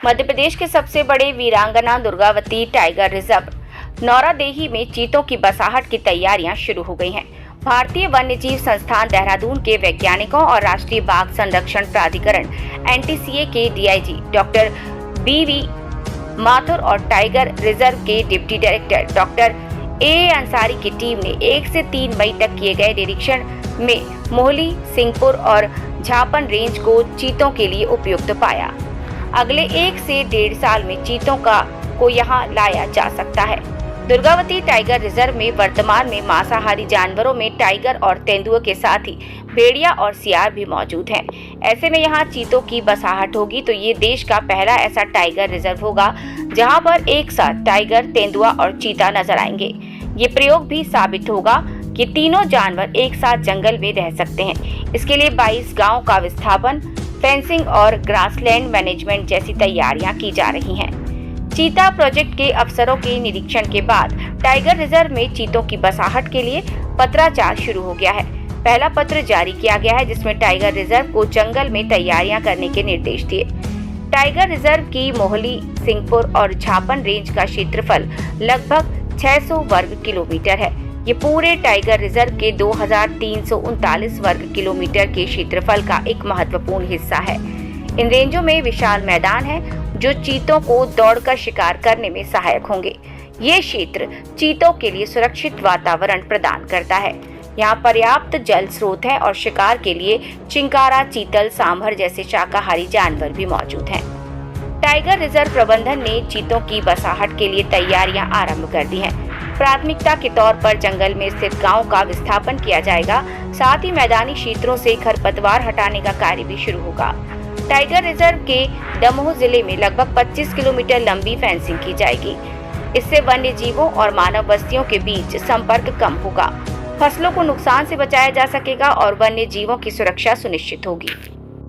मध्य प्रदेश के सबसे बड़े वीरांगना दुर्गावती टाइगर रिजर्व नौरादेही में चीतों की बसाहट की तैयारियां शुरू हो गई हैं। भारतीय वन्यजीव संस्थान देहरादून के वैज्ञानिकों और राष्ट्रीय बाघ संरक्षण प्राधिकरण NTCA के DIG डॉक्टर BV माथुर और टाइगर रिजर्व के deputy director doctor AA Ansari की टीम ने 1 से 3 मई तक किए गए निरीक्षण में मोहली, सिंहपुर और झापन रेंज को चीतों के लिए उपयुक्त पाया। अगले 1 से 1.5 साल में चीतों को यहां लाया जा सकता है। दुर्गावती टाइगर रिजर्व में वर्तमान में मांसाहारी जानवरों में टाइगर और तेंदुए के साथ ही भेड़िया और सियार भी मौजूद हैं। ऐसे में यहां चीतों की बसाहट होगी तो ये देश का पहला ऐसा टाइगर रिजर्व होगा जहां पर एक साथ टाइगर, तेंदुआ और चीता नजर आएंगे। ये प्रयोग भी साबित होगा कि तीनों जानवर एक साथ जंगल में रह सकते हैं। इसके लिए 22 गाँव का विस्थापन, फेंसिंग और ग्रासलैंड मैनेजमेंट जैसी तैयारियां की जा रही हैं। चीता प्रोजेक्ट के अफसरों के निरीक्षण के बाद टाइगर रिजर्व में चीतों की बसाहट के लिए पत्राचार शुरू हो गया है। पहला पत्र जारी किया गया है जिसमें टाइगर रिजर्व को जंगल में तैयारियां करने के निर्देश दिए। टाइगर रिजर्व की मोहली, सिंहपुर और झापन रेंज का क्षेत्रफल लगभग 600 वर्ग किलोमीटर है। ये पूरे टाइगर रिजर्व के 2339 वर्ग किलोमीटर के क्षेत्रफल का एक महत्वपूर्ण हिस्सा है। इन रेंजों में विशाल मैदान है जो चीतों को दौड़कर शिकार करने में सहायक होंगे। ये क्षेत्र चीतों के लिए सुरक्षित वातावरण प्रदान करता है। यहाँ पर्याप्त जल स्रोत है और शिकार के लिए चिंकारा, चीतल, सांभर जैसे शाकाहारी जानवर भी मौजूद हैं। टाइगर रिजर्व प्रबंधन ने चीतों की बसाहट के लिए तैयारियां आरंभ कर दी हैं। प्राथमिकता के तौर पर जंगल में स्थित गांव का विस्थापन किया जाएगा। साथ ही मैदानी क्षेत्रों से खरपतवार हटाने का कार्य भी शुरू होगा। टाइगर रिजर्व के दमोह जिले में लगभग 25 किलोमीटर लंबी फेंसिंग की जाएगी। इससे वन्य जीवों और मानव बस्तियों के बीच संपर्क कम होगा, फसलों को नुकसान से बचाया जा सकेगा और वन्य जीवों की सुरक्षा सुनिश्चित होगी।